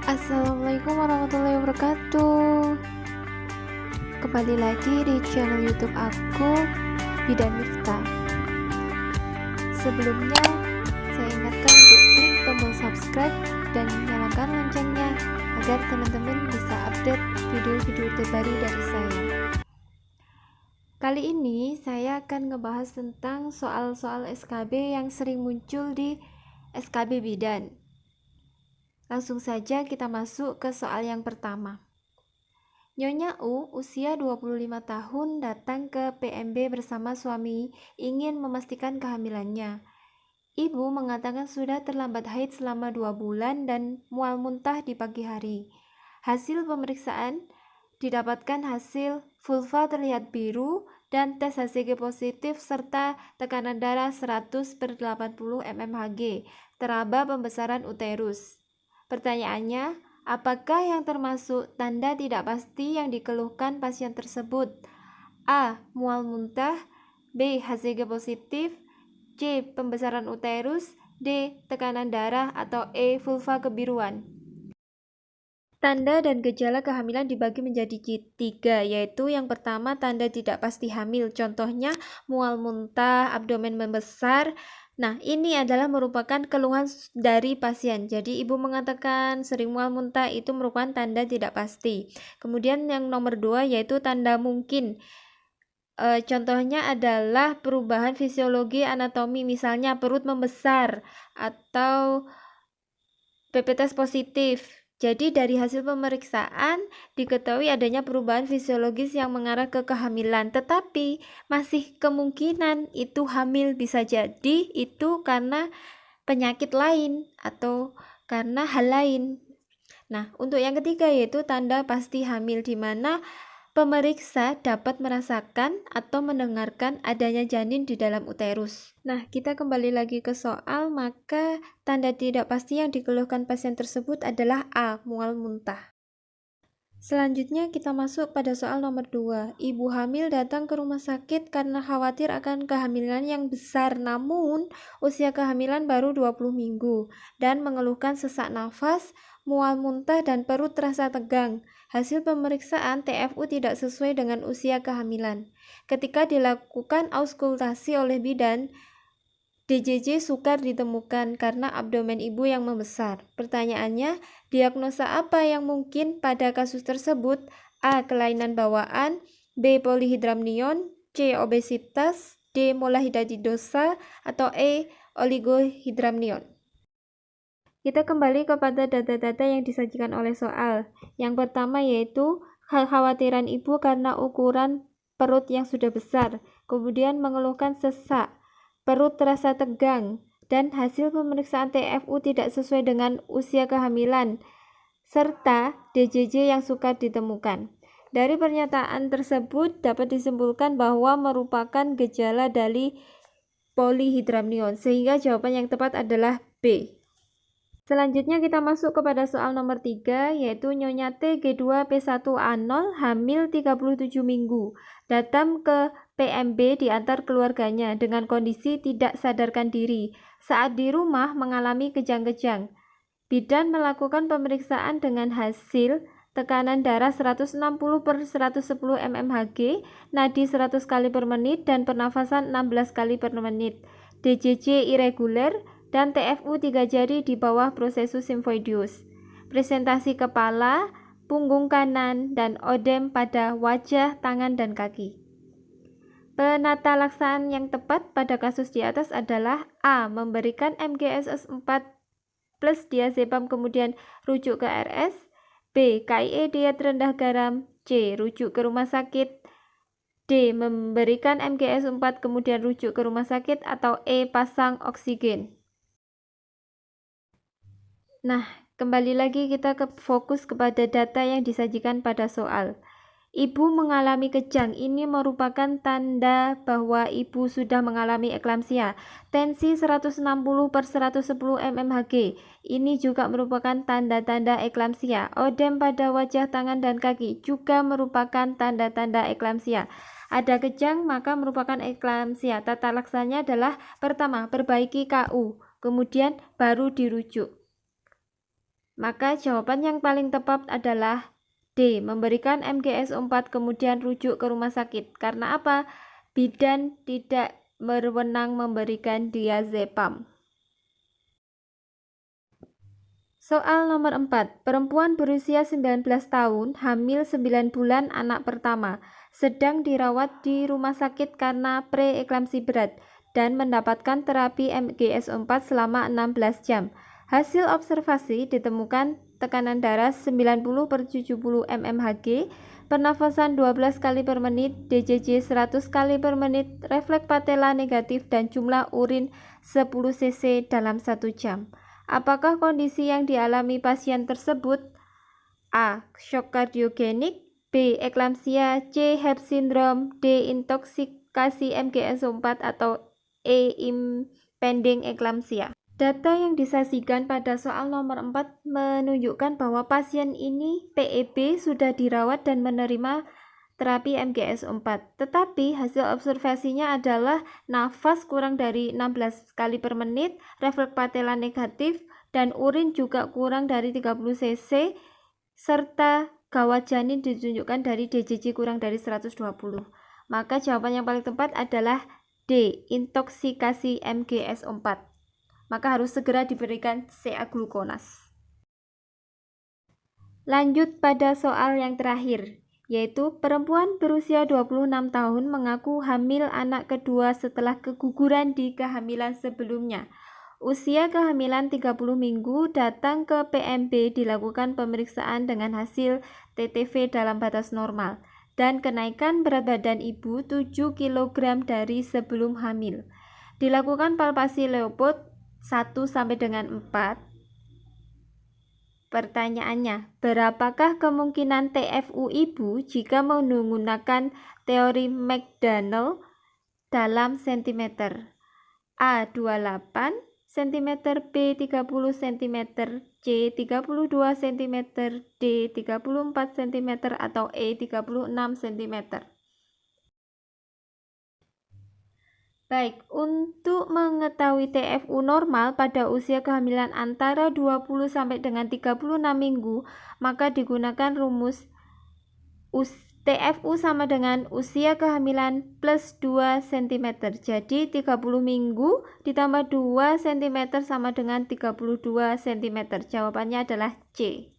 Assalamualaikum warahmatullahi wabarakatuh. Kembali lagi di channel YouTube aku, Bidan Miftah. Sebelumnya, saya ingatkan untuk klik tombol subscribe dan nyalakan loncengnya agar teman-teman bisa update video-video terbaru dari saya. Kali ini saya akan ngebahas tentang soal-soal SKB yang sering muncul di SKB Bidan. Langsung saja kita masuk ke soal yang pertama. Nyonya U, usia 25 tahun, datang ke PMB bersama suami, ingin memastikan kehamilannya. Ibu mengatakan sudah terlambat haid selama 2 bulan dan mual muntah di pagi hari. Hasil pemeriksaan didapatkan hasil vulva terlihat biru dan tes HCG positif serta tekanan darah 100/80 mmHg, teraba pembesaran uterus. Pertanyaannya, apakah yang termasuk tanda tidak pasti yang dikeluhkan pasien tersebut? A. Mual muntah, B. HCG positif, C. Pembesaran uterus, D. Tekanan darah, atau E. Vulva kebiruan. Tanda dan gejala kehamilan dibagi menjadi 3, yaitu yang pertama tanda tidak pasti hamil, contohnya mual muntah, abdomen membesar. Nah, ini adalah merupakan keluhan dari pasien. Jadi, ibu mengatakan sering mual muntah itu merupakan tanda tidak pasti. Kemudian yang nomor 2 yaitu tanda mungkin. Contohnya adalah perubahan fisiologi anatomi, misalnya perut membesar atau PP-tes positif. Jadi dari hasil pemeriksaan diketahui adanya perubahan fisiologis yang mengarah ke kehamilan, tetapi masih kemungkinan itu hamil, bisa jadi itu karena penyakit lain atau karena hal lain. Nah, untuk yang ketiga yaitu tanda pasti hamil, di mana pemeriksa dapat merasakan atau mendengarkan adanya janin di dalam uterus. Nah, kita kembali lagi ke soal, maka tanda tidak pasti yang dikeluhkan pasien tersebut adalah A. Mual muntah. Selanjutnya kita masuk pada soal nomor 2. Ibu hamil datang ke rumah sakit karena khawatir akan kehamilan yang besar, namun usia kehamilan baru 20 minggu dan mengeluhkan sesak nafas, mual muntah, dan perut terasa tegang. Hasil pemeriksaan TFU tidak sesuai dengan usia kehamilan. Ketika dilakukan auskultasi oleh bidan, DJJ sukar ditemukan karena abdomen ibu yang membesar. Pertanyaannya, diagnosa apa yang mungkin pada kasus tersebut? A. Kelainan bawaan, B. Polihidramnion, C. Obesitas, D. Molehidatidosa, atau E. Oligohidramnion. Kita kembali kepada data-data yang disajikan oleh soal. Yang pertama yaitu kekhawatiran ibu karena ukuran perut yang sudah besar, kemudian mengeluhkan sesak, perut terasa tegang, dan hasil pemeriksaan TFU tidak sesuai dengan usia kehamilan, serta DJJ yang sukar ditemukan. Dari pernyataan tersebut dapat disimpulkan bahwa merupakan gejala dari polihidramnion, sehingga jawaban yang tepat adalah B. Selanjutnya kita masuk kepada soal nomor 3, yaitu Nyonya T G2P1A0 hamil 37 minggu, datang ke PMB diantar keluarganya dengan kondisi tidak sadarkan diri. Saat di rumah mengalami kejang-kejang. Bidan melakukan pemeriksaan dengan hasil tekanan darah 160/110 mmHg, nadi 100 kali per menit, dan pernafasan 16 kali per menit. DJJ irreguler dan TFU 3 jari di bawah prosesus simfoidius. Presentasi kepala, punggung kanan, dan odem pada wajah, tangan, dan kaki. Penata laksanaan yang tepat pada kasus di atas adalah A. Memberikan MGSS4 plus diazepam kemudian rujuk ke RS, B. KIE diet rendah garam, C. Rujuk ke rumah sakit, D. Memberikan MGS4 kemudian rujuk ke rumah sakit, atau E. Pasang oksigen. Nah, kembali lagi kita fokus kepada data yang disajikan pada soal. Ibu mengalami kejang, ini merupakan tanda bahwa ibu sudah mengalami eklamsia. Tensi 160/110 mmHg, ini juga merupakan tanda-tanda eklamsia. Odem pada wajah, tangan, dan kaki juga merupakan tanda-tanda eklamsia. Ada kejang maka merupakan eklamsia. Tata laksananya adalah pertama, perbaiki KU, kemudian baru dirujuk. Maka jawaban yang paling tepat adalah D. Memberikan MGS4 kemudian rujuk ke rumah sakit. Karena apa? Bidan tidak berwenang memberikan diazepam. Soal nomor 4. Perempuan berusia 19 tahun, hamil 9 bulan anak pertama, sedang dirawat di rumah sakit karena preeklamsi berat dan mendapatkan terapi MGS4 selama 16 jam. Hasil observasi ditemukan tekanan darah 90/70 mmHg, pernafasan 12 kali per menit, DJJ 100 kali per menit, refleks patella negatif dan jumlah urin 10 cc dalam 1 jam. Apakah kondisi yang dialami pasien tersebut? A. Shock kardiogenik, B. Eklamsia, C. HEP syndrome, D. Intoksikasi MGS4 atau E. Impending eklamsia. Data yang disajikan pada soal nomor 4 menunjukkan bahwa pasien ini PEB sudah dirawat dan menerima terapi MGS4, tetapi hasil observasinya adalah nafas kurang dari 16 kali per menit, refleks patella negatif, dan urin juga kurang dari 30 cc, serta gawat janin ditunjukkan dari DJJ kurang dari 120. Maka jawaban yang paling tepat adalah D. Intoksikasi MGS4. Maka harus segera diberikan CA glukonas. Lanjut pada soal yang terakhir, yaitu perempuan berusia 26 tahun mengaku hamil anak kedua setelah keguguran di kehamilan sebelumnya. Usia kehamilan 30 minggu, datang ke PMB, dilakukan pemeriksaan dengan hasil TTV dalam batas normal, dan kenaikan berat badan ibu 7 kg dari sebelum hamil. Dilakukan palpasi Leopold 1 sampai dengan 4. Pertanyaannya, berapakah kemungkinan TFU ibu jika menggunakan teori McDonald dalam cm? A. 28 cm, B. 30 cm, C. 32 cm, D. 34 cm, atau E. 36 cm. Baik, untuk mengetahui TFU normal pada usia kehamilan antara 20 sampai dengan 36 minggu, maka digunakan rumus TFU sama dengan usia kehamilan plus 2 cm. Jadi 30 minggu ditambah 2 cm sama dengan 32 cm. Jawabannya adalah C.